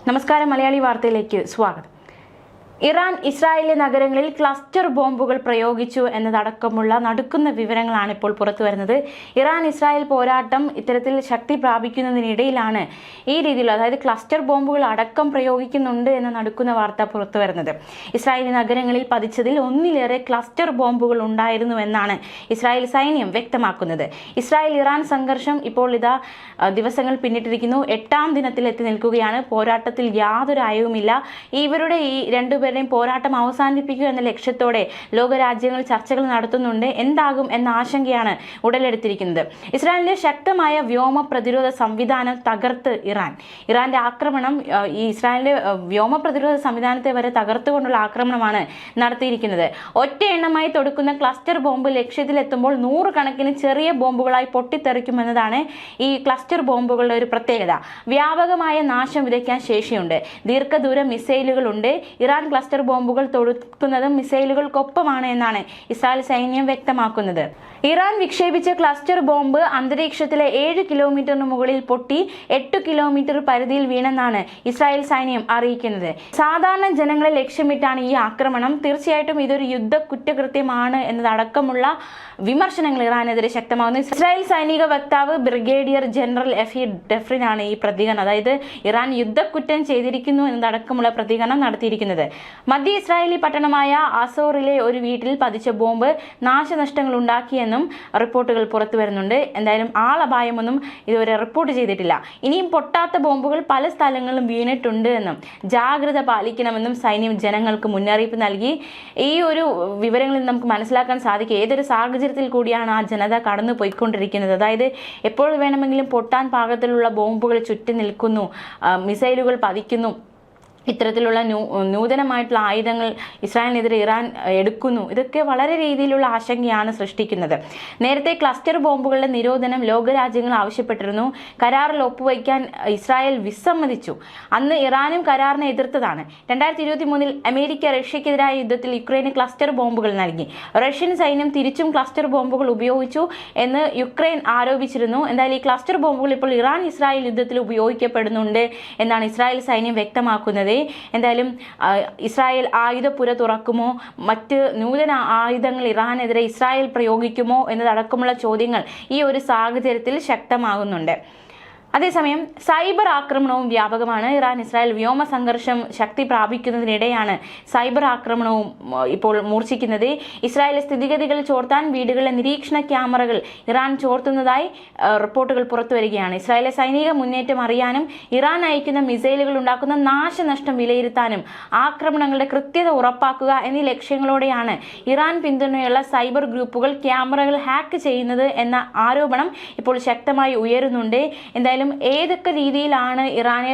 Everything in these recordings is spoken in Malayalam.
നമസ്കാരം, മലയാളി വാർത്തയിലേക്ക് സ്വാഗതം. ഇറാൻ ഇസ്രായേലിലെ നഗരങ്ങളിൽ ക്ലസ്റ്റർ ബോംബുകൾ പ്രയോഗിച്ചു എന്നതടക്കമുള്ള നടുക്കുന്ന വിവരങ്ങളാണ് ഇപ്പോൾ പുറത്തു വരുന്നത്. ഇറാൻ ഇസ്രായേൽ പോരാട്ടം ഇത്തരത്തിൽ ശക്തി പ്രാപിക്കുന്നതിനിടയിലാണ് ഈ രീതിയിലുള്ള, അതായത് ക്ലസ്റ്റർ ബോംബുകൾ അടക്കം പ്രയോഗിക്കുന്നുണ്ട് എന്ന നടുക്കുന്ന വാർത്ത പുറത്തു വരുന്നത്. ഇസ്രായേലി നഗരങ്ങളിൽ പതിച്ചതിൽ ഒന്നിലേറെ ക്ലസ്റ്റർ ബോംബുകൾ ഉണ്ടായിരുന്നുവെന്നാണ് ഇസ്രായേൽ സൈന്യം വ്യക്തമാക്കുന്നത്. ഇസ്രായേൽ ഇറാൻ സംഘർഷം ഇപ്പോൾ ദിവസങ്ങൾ പിന്നിട്ടിരിക്കുന്നു. 8ാം ദിനത്തിൽ എത്തി നിൽക്കുകയാണ്. പോരാട്ടത്തിൽ യാതൊരു അയവുമില്ല. ഇവരുടെ ഈ രണ്ടുപേരുടെയും പോരാട്ടം അവസാനിപ്പിക്കുക എന്ന ലക്ഷ്യത്തോടെ ലോകരാജ്യങ്ങൾ ചർച്ചകൾ നടത്തുന്നുണ്ട്. എന്താകും എന്ന ആശങ്കയാണ് ഉടലെടുത്തിരിക്കുന്നത്. ഇസ്രായേലിന്റെ ശക്തമായ വ്യോമ പ്രതിരോധ സംവിധാനം തകർത്ത് ഇറാന്റെ ആക്രമണം, ഈ ഇസ്രായേലിന്റെ വ്യോമ പ്രതിരോധ സംവിധാനത്തെ വരെ തകർത്തുകൊണ്ടുള്ള ആക്രമണമാണ് നടത്തിയിരിക്കുന്നത്. ഒറ്റ എണ്ണമായി തൊടുക്കുന്ന ക്ലസ്റ്റർ ബോംബ് ലക്ഷ്യത്തിലെത്തുമ്പോൾ 100 കണക്കിന് ചെറിയ ബോംബുകളായി പൊട്ടിത്തെറിക്കുമെന്നതാണ് ഈ ക്ലസ്റ്റർ ബോംബുകളുടെ ഒരു പ്രത്യേകത. വ്യാപകമായ നാശം വിതയ്ക്കാൻ ശേഷിയുണ്ട്. ദീർഘദൂര മിസൈലുകളുണ്ട്. ഇറാൻ ക്ലസ്റ്റർ ബോംബുകൾ തൊടുക്കുന്നതും മിസൈലുകൾക്കൊപ്പമാണ് എന്നാണ് ഇസ്രായേൽ സൈന്യം വ്യക്തമാക്കുന്നത്. ഇറാൻ വിക്ഷേപിച്ച ക്ലസ്റ്റർ ബോംബ് അന്തരീക്ഷത്തിലെ 7 കിലോമീറ്ററിന് മുകളിൽ പൊട്ടി 8 കിലോമീറ്റർ പരിധിയിൽ വീണെന്നാണ് ഇസ്രായേൽ സൈന്യം അറിയിക്കുന്നത്. സാധാരണ ജനങ്ങളെ ലക്ഷ്യമിട്ടാണ് ഈ ആക്രമണം. തീർച്ചയായിട്ടും ഇതൊരു യുദ്ധ കുറ്റകൃത്യമാണ് എന്നതടക്കമുള്ള വിമർശനങ്ങൾ ഇറാനെതിരെ ശക്തമാകുന്നു. ഇസ്രായേൽ സൈനിക വക്താവ് ബ്രിഗേഡിയർ ജനറൽ എഫി ഡെഫ്രിനാണ് ഈ പ്രതികരണം, അതായത് ഇറാൻ യുദ്ധക്കുറ്റം ചെയ്തിരിക്കുന്നു എന്നതടക്കമുള്ള പ്രതികരണം നടത്തിയിരിക്കുന്നത്. മധ്യ ഇസ്രായേലി പട്ടണമായ അസോറിലെ ഒരു വീട്ടിൽ പതിച്ച ബോംബ് നാശനഷ്ടങ്ങൾ ഉണ്ടാക്കിയെന്നും റിപ്പോർട്ടുകൾ പുറത്തു വരുന്നുണ്ട്. എന്തായാലും ആളപായമൊന്നും ഇതുവരെ റിപ്പോർട്ട് ചെയ്തിട്ടില്ല. ഇനിയും പൊട്ടാത്ത ബോംബുകൾ പല സ്ഥലങ്ങളിലും വീണിട്ടുണ്ട് എന്നും ജാഗ്രത പാലിക്കണമെന്നും സൈന്യം ജനങ്ങൾക്ക് മുന്നറിയിപ്പ് നൽകി. ഈ ഒരു വിവരങ്ങളിൽ നമുക്ക് മനസ്സിലാക്കാൻ സാധിക്കും ഏതൊരു സാഹചര്യത്തിൽ കൂടിയാണ് ആ ജനത കടന്നു പോയിക്കൊണ്ടിരിക്കുന്നത്. അതായത് എപ്പോൾ വേണമെങ്കിലും പൊട്ടാൻ പാകത്തിലുള്ള ബോംബുകൾ ചുറ്റി നിൽക്കുന്നു, മിസൈലുകൾ പതിക്കുന്നു, ഇത്തരത്തിലുള്ള നൂതനമായിട്ടുള്ള ആയുധങ്ങൾ ഇസ്രായേലിനെതിരെ ഇറാൻ എടുക്കുന്നു. ഇതൊക്കെ വളരെ രീതിയിലുള്ള ആശങ്കയാണ് സൃഷ്ടിക്കുന്നത്. നേരത്തെ ക്ലസ്റ്റർ ബോംബുകളുടെ നിരോധനം ലോകരാജ്യങ്ങൾ ആവശ്യപ്പെട്ടിരുന്നു. കരാറിൽ ഒപ്പുവയ്ക്കാൻ ഇസ്രായേൽ വിസമ്മതിച്ചു. അന്ന് ഇറാനും കരാറിനെ എതിർത്തതാണ്. 2023 അമേരിക്ക റഷ്യക്കെതിരായ യുദ്ധത്തിൽ യുക്രൈന് ക്ലസ്റ്റർ ബോംബുകൾ നൽകി. റഷ്യൻ സൈന്യം തിരിച്ചും ക്ലസ്റ്റർ ബോംബുകൾ ഉപയോഗിച്ചു എന്ന് യുക്രൈൻ ആരോപിച്ചിരുന്നു. എന്തായാലും ഈ ക്ലസ്റ്റർ ബോംബുകൾ ഇപ്പോൾ ഇറാൻ ഇസ്രായേൽ യുദ്ധത്തിൽ ഉപയോഗിക്കപ്പെടുന്നുണ്ട് എന്നാണ് ഇസ്രായേൽ സൈന്യം വ്യക്തമാക്കുന്നത്. എന്തായാലും ഇസ്രായേൽ ആയുധപ്പുര തുറക്കുമോ, മറ്റ് നൂതന ആയുധങ്ങൾ ഇറാനെതിരെ ഇസ്രായേൽ പ്രയോഗിക്കുമോ എന്നതടക്കമുള്ള ചോദ്യങ്ങൾ ഈ ഒരു സാഹചര്യത്തിൽ ശക്തമാകുന്നുണ്ട്. അതേസമയം സൈബർ ആക്രമണവും വ്യാപകമാണ്. ഇറാൻ ഇസ്രായേൽ വ്യോമ സംഘർഷം ശക്തി പ്രാപിക്കുന്നതിനിടെയാണ് സൈബർ ആക്രമണവും ഇപ്പോൾ മൂർച്ഛിക്കുന്നത്. ഇസ്രായേലിലെ സ്ഥിതിഗതികൾ ചോർത്താൻ വീടുകളിലെ നിരീക്ഷണ ക്യാമറകൾ ഇറാൻ ചോർത്തുന്നതായി റിപ്പോർട്ടുകൾ പുറത്തു വരികയാണ്. ഇസ്രായേലിലെ സൈനിക മുന്നേറ്റം അറിയാനും ഇറാൻ അയക്കുന്ന മിസൈലുകൾ ഉണ്ടാക്കുന്ന നാശനഷ്ടം വിലയിരുത്താനും ആക്രമണങ്ങളുടെ കൃത്യത ഉറപ്പാക്കുക എന്നീ ലക്ഷ്യങ്ങളോടെയാണ് ഇറാൻ പിന്തുണയുള്ള സൈബർ ഗ്രൂപ്പുകൾ ക്യാമറകൾ ഹാക്ക് ചെയ്യുന്നത് എന്ന ആരോപണം ഇപ്പോൾ ശക്തമായി ഉയരുന്നുണ്ട്. എന്തായാലും ഏതൊക്കെ രീതിയിലാണ് ഇറാനെ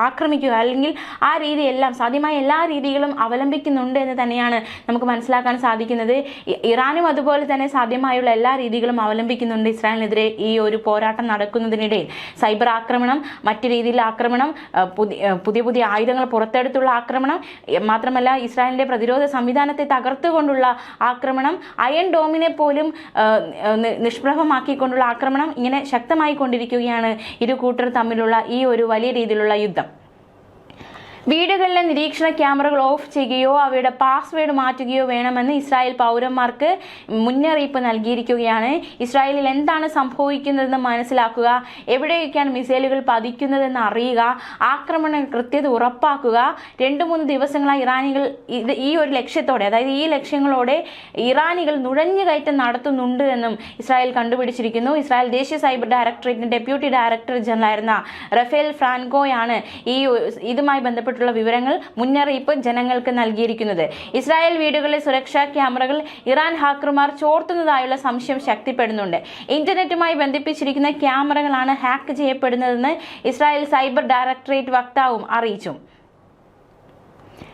ആക്രമിക്കുക, അല്ലെങ്കിൽ ആ രീതിയെല്ലാം സാധ്യമായ എല്ലാ രീതികളും അവലംബിക്കുന്നുണ്ട് എന്ന് തന്നെയാണ് നമുക്ക് മനസ്സിലാക്കാൻ സാധിക്കുന്നത്. ഇറാനും അതുപോലെ തന്നെ സാധ്യമായുള്ള എല്ലാ രീതികളും അവലംബിക്കുന്നുണ്ട് ഇസ്രായേലിനെതിരെ ഈ ഒരു പോരാട്ടം നടക്കുന്നതിനിടയിൽ. സൈബർ ആക്രമണം, മറ്റു രീതിയിലുള്ള ആക്രമണം, പുതിയ ആയുധങ്ങൾ പുറത്തെടുത്തുള്ള ആക്രമണം, മാത്രമല്ല ഇസ്രായേലിന്റെ പ്രതിരോധ സംവിധാനത്തെ തകർത്തുകൊണ്ടുള്ള ആക്രമണം, അയൺ ഡോമിനെ പോലും നിഷ്പ്രഭമാക്കിക്കൊണ്ടുള്ള ആക്രമണം, ഇങ്ങനെ ശക്തമായി കൊണ്ടിരിക്കുകയാണ് ഇരു കൂട്ടർ തമ്മിലുള്ള ഈ ഒരു വലിയ രീതിയിലുള്ള യുദ്ധം. വീടുകളിലെ നിരീക്ഷണ ക്യാമറകൾ ഓഫ് ചെയ്യുകയോ അവയുടെ പാസ്വേഡ് മാറ്റുകയോ വേണമെന്ന് ഇസ്രായേൽ പൗരന്മാർക്ക് മുന്നറിയിപ്പ് നൽകിയിരിക്കുകയാണ്. ഇസ്രായേലിൽ എന്താണ് സംഭവിക്കുന്നതെന്ന് മനസ്സിലാക്കുക, എവിടെയൊക്കെയാണ് മിസൈലുകൾ പതിക്കുന്നതെന്ന് അറിയുക, ആക്രമണ കൃത്യത ഉറപ്പാക്കുക. 2-3 ദിവസങ്ങളായി ഇറാനികൾ ഈ ഒരു ലക്ഷ്യത്തോടെ, അതായത് ഈ ലക്ഷ്യങ്ങളോടെ ഇറാനികൾ നുഴഞ്ഞുകയറ്റം നടത്തുന്നുണ്ട് എന്നും ഇസ്രായേൽ കണ്ടുപിടിച്ചിരിക്കുന്നു. ഇസ്രായേൽ ദേശീയ സൈബർ ഡയറക്ടറേറ്റിന്റെ ഡെപ്യൂട്ടി ഡയറക്ടർ ജനറൽ ആയിരുന്ന റഫേൽ ഫ്രാൻകോയാണ് ഇതുമായി ബന്ധപ്പെട്ട് വിവരങ്ങൾ, മുന്നറിയിപ്പ് ജനങ്ങൾക്ക് നൽകിയിരിക്കുന്നത്. ഇസ്രായേൽ വീടുകളിലെ സുരക്ഷാ ക്യാമറകൾ ഇറാൻ ഹാക്കർമാർ ചോർത്തുന്നതായുള്ള സംശയം ശക്തിപ്പെടുന്നുണ്ട്. ഇന്റർനെറ്റുമായി ബന്ധിപ്പിച്ചിരിക്കുന്ന ക്യാമറകളാണ് ഹാക്ക് ചെയ്യപ്പെടുന്നതെന്ന് ഇസ്രായേൽ സൈബർ ഡയറക്ടറേറ്റ് വക്താവും അറിയിച്ചു.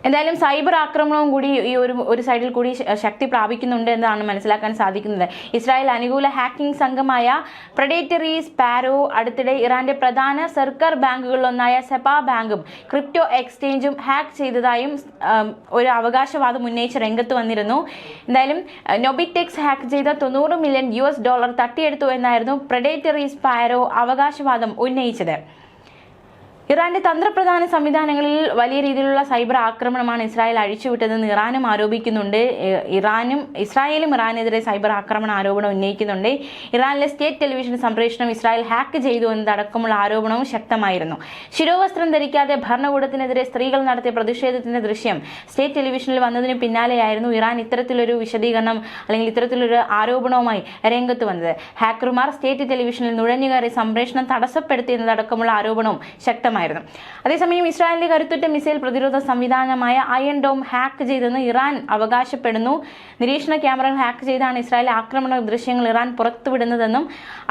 എന്തായാലും സൈബർ ആക്രമണവും കൂടി ഈ ഒരു സൈഡിൽ കൂടി ശക്തി പ്രാപിക്കുന്നുണ്ട് എന്നാണ് മനസ്സിലാക്കാൻ സാധിക്കുന്നത്. ഇസ്രായേൽ അനുകൂല ഹാക്കിംഗ് സംഘമായ പ്രഡേറ്ററി സ്പാരോ അടുത്തിടെ ഇറാന്റെ പ്രധാന സർക്കാർ ബാങ്കുകളിലൊന്നായ സെപാ ബാങ്കും ക്രിപ്റ്റോ എക്സ്ചേഞ്ചും ഹാക്ക് ചെയ്തതായും ഒരു അവകാശവാദം ഉന്നയിച്ച് രംഗത്ത് വന്നിരുന്നു. എന്തായാലും നൊബിറ്റെക്സ് ഹാക്ക് ചെയ്ത $90 മില്യൺ തട്ടിയെടുത്തു എന്നായിരുന്നു പ്രഡേറ്ററി സ്പാരോ അവകാശവാദം ഉന്നയിച്ചത്. ഇറാന്റെ തന്ത്രപ്രധാന സംവിധാനങ്ങളിൽ വലിയ രീതിയിലുള്ള സൈബർ ആക്രമണമാണ് ഇസ്രായേൽ അഴിച്ചുവിട്ടതെന്ന് ഇറാനും ആരോപിക്കുന്നുണ്ട്. ഇസ്രായേലും ഇറാനെതിരെ സൈബർ ആക്രമണ ആരോപണം ഉന്നയിക്കുന്നുണ്ട്. ഇറാനിലെ സ്റ്റേറ്റ് ടെലിവിഷൻ സംപ്രേഷണം ഇസ്രായേൽ ഹാക്ക് ചെയ്തു എന്നതടക്കമുള്ള ആരോപണവും ശക്തമായിരുന്നു. ശിരോവസ്ത്രം ധരിക്കാതെ ഭരണകൂടത്തിനെതിരെ സ്ത്രീകൾ നടത്തിയ പ്രതിഷേധത്തിന്റെ ദൃശ്യം സ്റ്റേറ്റ് ടെലിവിഷനിൽ വന്നതിന് പിന്നാലെയായിരുന്നു ഇറാൻ ഇത്തരത്തിലൊരു വിശദീകരണം അല്ലെങ്കിൽ ഇത്തരത്തിലൊരു ആരോപണവുമായി രംഗത്ത് വന്നത്. ഹാക്കർമാർ സ്റ്റേറ്റ് ടെലിവിഷനിൽ നുഴഞ്ഞുകയറി സംപ്രേഷണം തടസ്സപ്പെടുത്തിയെന്നതടക്കമുള്ള ആരോപണവും ശക്തമായിരുന്നു. അതേസമയം ഇസ്രായേലിന്റെ കരുത്തുറ്റ മിസൈൽ പ്രതിരോധ സംവിധാനമായ അയൺ ഡോം ഹാക്ക് ചെയ്തെന്ന് ഇറാൻ അവകാശപ്പെടുന്നു. നിരീക്ഷണ ക്യാമറകൾ ഹാക്ക് ചെയ്താണ് ഇസ്രായേൽ ആക്രമണ ദൃശ്യങ്ങൾ ഇറാൻ പുറത്തുവിടുന്നതെന്നും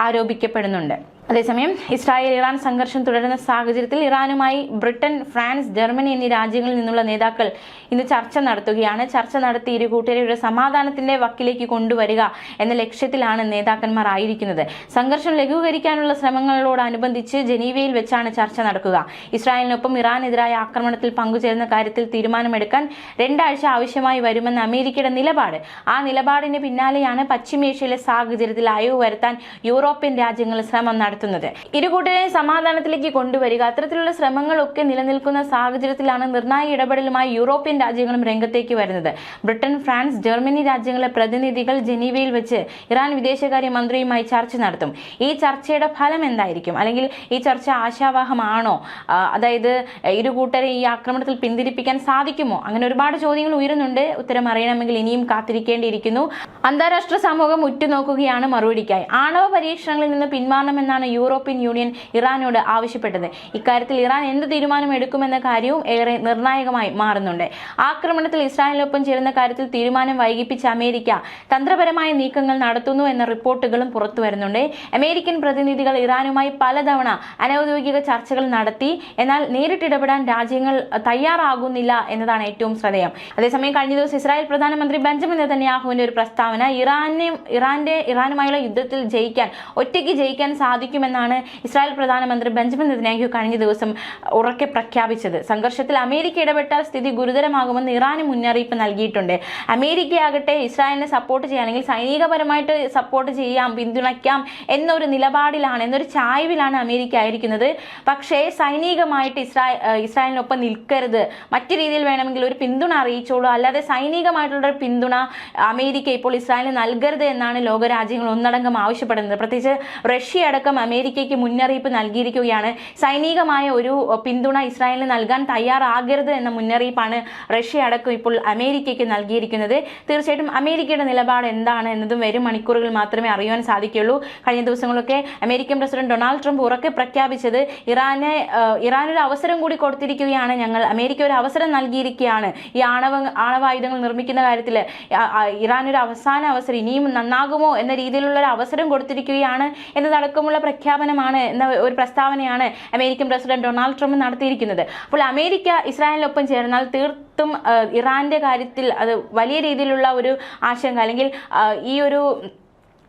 ആരോപിക്കപ്പെടുന്നുണ്ട്. അതേസമയം ഇസ്രായേൽ ഇറാൻ സംഘർഷം തുടരുന്ന സാഹചര്യത്തിൽ ഇറാനുമായി ബ്രിട്ടൻ, ഫ്രാൻസ്, ജർമ്മനി എന്നീ രാജ്യങ്ങളിൽ നിന്നുള്ള നേതാക്കൾ ഇന്ന് ചർച്ച നടത്തുകയാണ്. ചർച്ച നടത്തി ഇരു കൂട്ടരെയും സമാധാനത്തിന്റെ വക്കിലേക്ക് കൊണ്ടുവരിക എന്ന ലക്ഷ്യത്തിലാണ് നേതാക്കന്മാർ ആയിരിക്കുന്നത്. സംഘർഷം ലഘൂകരിക്കാനുള്ള ശ്രമങ്ങളോടനുബന്ധിച്ച് ജനീവയിൽ വെച്ചാണ് ചർച്ച നടക്കുക. ഇസ്രായേലിനൊപ്പം ഇറാനെതിരായ ആക്രമണത്തിൽ പങ്കുചേരുന്ന കാര്യത്തിൽ തീരുമാനമെടുക്കാൻ 2 ആഴ്ച ആവശ്യമായി വരുമെന്ന അമേരിക്കയുടെ നിലപാട്. ആ നിലപാടിന് പിന്നാലെയാണ് പശ്ചിമേഷ്യയിലെ സാഹചര്യത്തിൽ അയവ് വരുത്താൻ യൂറോപ്യൻ രാജ്യങ്ങൾ ശ്രമം നടത്തുന്നത്. ഇരുകൂട്ടരെയും സമാധാനത്തിലേക്ക് കൊണ്ടുവരിക, അത്തരത്തിലുള്ള ശ്രമങ്ങളൊക്കെ നിലനിൽക്കുന്ന സാഹചര്യത്തിലാണ് നിർണായക ഇടപെടലുമായി യൂറോപ്യൻ രാജ്യങ്ങളും രംഗത്തേക്ക് വരുന്നത്. ബ്രിട്ടൻ, ഫ്രാൻസ്, ജർമ്മനി രാജ്യങ്ങളിലെ പ്രതിനിധികൾ ജനീവയിൽ വെച്ച് ഇറാൻ വിദേശകാര്യ മന്ത്രിയുമായി ചർച്ച നടത്തും. ഈ ചർച്ചയുടെ ഫലം എന്തായിരിക്കും, അല്ലെങ്കിൽ ഈ ചർച്ച ആശാവഹമാണോ? അതായത് ഇരുകൂട്ടരെ ഈ ആക്രമണത്തിൽ പിന്തിരിപ്പിക്കാൻ സാധിക്കുമോ? അങ്ങനെ ഒരുപാട് ചോദ്യങ്ങൾ ഉയരുന്നുണ്ട്. ഉത്തരം അറിയണമെങ്കിൽ ഇനിയും കാത്തിരിക്കേണ്ടിയിരിക്കുന്നു. അന്താരാഷ്ട്ര സമൂഹം ഉറ്റുനോക്കുകയാണ് മറുപടിക്കായി. ആണവ പരീക്ഷണങ്ങളിൽ നിന്ന് പിന്മാറണമെന്നാണ് യൂറോപ്യൻ യൂണിയൻ ഇറാനോട് ആവശ്യപ്പെട്ടത്. ഇക്കാര്യത്തിൽ ഇറാൻ എന്ത് തീരുമാനം എടുക്കുമെന്ന കാര്യവും ഏറെ നിർണായകമായി മാറുന്നുണ്ട്. ആക്രമണത്തിൽ ഇസ്രായേലിനൊപ്പം ചേരുന്ന കാര്യത്തിൽ തീരുമാനം വൈകിപ്പിച്ച അമേരിക്ക തന്ത്രപരമായ നീക്കങ്ങൾ നടത്തുന്നു എന്ന റിപ്പോർട്ടുകളും പുറത്തു വരുന്നുണ്ട്. അമേരിക്കൻ പ്രതിനിധികൾ ഇറാനുമായി പലതവണ അനൌദ്യോഗിക ചർച്ചകൾ നടത്തി. എന്നാൽ നേരിട്ടിടപെടാൻ രാജ്യങ്ങൾ തയ്യാറാകുന്നില്ല എന്നതാണ് ഏറ്റവും ശ്രദ്ധേയം. അതേസമയം കഴിഞ്ഞ ദിവസം ഇസ്രായേൽ പ്രധാനമന്ത്രി ബെഞ്ചമിൻ നെതന്യാഹുവിന്റെ ഒരു പ്രസ്താവന, ഇറാനുമായുള്ള യുദ്ധത്തിൽ ഒറ്റയ്ക്ക് ജയിക്കാൻ സാധിക്കുമെന്നാണ് ഇസ്രായേൽ പ്രധാനമന്ത്രി ബെഞ്ചമിൻ നെതന്യാഹു കഴിഞ്ഞ ദിവസം ഉറക്കെ പ്രഖ്യാപിച്ചത്. സംഘർഷത്തിൽ അമേരിക്ക ഇടപെട്ടാൽ സ്ഥിതി ഗുരുതരമാകുമെന്ന് ഇറാന് മുന്നറിയിപ്പ് നൽകിയിട്ടുണ്ട്. അമേരിക്കയാകട്ടെ ഇസ്രായേലിനെ സപ്പോർട്ട് ചെയ്യാൻ, അല്ലെങ്കിൽ സൈനികപരമായിട്ട് സപ്പോർട്ട് ചെയ്യാം, പിന്തുണയ്ക്കാം എന്നൊരു നിലപാടിലാണ്, എന്നൊരു ചായ്വിലാണ് അമേരിക്ക ആയിരിക്കുന്നത്. പക്ഷേ സൈനികമായിട്ട് ഇസ്രായേലിനൊപ്പം നിൽക്കരുത്, മറ്റു രീതിയിൽ വേണമെങ്കിൽ ഒരു പിന്തുണ അറിയിച്ചോളൂ, അല്ലാതെ സൈനികമായിട്ടുള്ള ഒരു പിന്തുണ അമേരിക്ക ഇപ്പോൾ ഇസ്രായേലിന് നൽകരുത് എന്നാണ് ലോകരാജ്യങ്ങൾ ഒന്നടങ്കം ആവശ്യപ്പെടുന്നത്. പ്രത്യേകിച്ച് റഷ്യ അടക്കം അമേരിക്കയ്ക്ക് മുന്നറിയിപ്പ് നൽകിയിരിക്കുകയാണ്. സൈനികമായ ഒരു പിന്തുണ ഇസ്രായേലിന് നൽകാൻ തയ്യാറാകരുത് എന്ന മുന്നറിയിപ്പാണ് റഷ്യ അടക്കം ഇപ്പോൾ അമേരിക്കയ്ക്ക് നൽകിയിരിക്കുന്നത്. തീർച്ചയായിട്ടും അമേരിക്കയുടെ നിലപാട് എന്താണ് എന്നതും വരും മണിക്കൂറുകൾ മാത്രമേ അറിയാൻ സാധിക്കുള്ളൂ. കഴിഞ്ഞ ദിവസങ്ങളൊക്കെ അമേരിക്കൻ പ്രസിഡന്റ് ഡൊണാൾഡ് ട്രംപ് ഉറക്കെ പ്രഖ്യാപിച്ചത് ഇറാനൊരു അവസരം കൂടി കൊടുത്തിരിക്കുകയാണ്, അമേരിക്ക ഒരു അവസരം നൽകിയിരിക്കുകയാണ്. ഈ ആണവായുധങ്ങൾ നിർമ്മിക്കുന്ന കാര്യത്തിൽ ഇറാനൊരു അവസാന അവസരം, ഇനിയും നന്നാകുമോ എന്ന രീതിയിലുള്ള ഒരു അവസരം കൊടുത്തിരിക്കുകയാണ് എന്നതടക്കമുള്ള പ്രഖ്യാപനമാണ് എന്ന ഒരു പ്രസ്താവനയാണ് അമേരിക്കൻ പ്രസിഡന്റ് ഡൊണാൾഡ് ട്രംപ് നടത്തിയിരിക്കുന്നത്. അപ്പോൾ അമേരിക്ക ഇസ്രായേലിനൊപ്പം ചേർന്നാൽ തീർത്തും ഇറാന്റെ കാര്യത്തിൽ അത് വലിയ രീതിയിലുള്ള ഒരു ആശങ്ക, അല്ലെങ്കിൽ ഈ ഒരു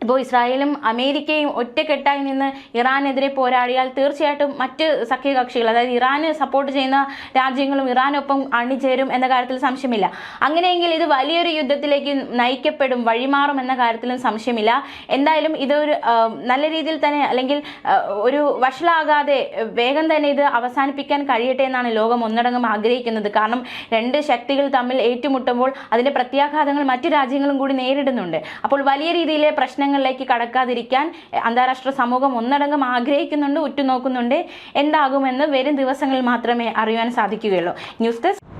ഇപ്പോൾ ഇസ്രായേലും അമേരിക്കയും ഒറ്റക്കെട്ടായി നിന്ന് ഇറാനെതിരെ പോരാടിയാൽ തീർച്ചയായിട്ടും മറ്റ് സഖ്യകക്ഷികൾ, അതായത് ഇറാന് സപ്പോർട്ട് ചെയ്യുന്ന രാജ്യങ്ങളും ഇറാനൊപ്പം അണിചേരും എന്ന കാര്യത്തിൽ സംശയമില്ല. അങ്ങനെയെങ്കിൽ ഇത് വലിയൊരു യുദ്ധത്തിലേക്ക് നയിക്കപ്പെടും, വഴിമാറും എന്ന കാര്യത്തിലും സംശയമില്ല. എന്തായാലും ഇതൊരു നല്ല രീതിയിൽ തന്നെ, അല്ലെങ്കിൽ ഒരു വഷളാകാതെ വേഗം തന്നെ ഇത് അവസാനിപ്പിക്കാൻ കഴിയട്ടെ എന്നാണ് ലോകം ഒന്നടങ്കം ആഗ്രഹിക്കുന്നത്. കാരണം 2 ശക്തികൾ തമ്മിൽ ഏറ്റുമുട്ടുമ്പോൾ അതിന്റെ പ്രത്യാഘാതങ്ങൾ മറ്റു രാജ്യങ്ങളും കൂടി നേരിടുന്നുണ്ട്. അപ്പോൾ വലിയ രീതിയിലെ ലേക്ക് കടക്കാതിരിക്കാൻ അന്താരാഷ്ട്ര സമൂഹം ഒന്നടങ്കം ആഗ്രഹിക്കുന്നുണ്ട്, ഉറ്റുനോക്കുന്നുണ്ട്. എന്താകുമെന്ന് വരും ദിവസങ്ങളിൽ മാത്രമേ അറിയാൻ സാധിക്കുകയുള്ളൂ. News desk.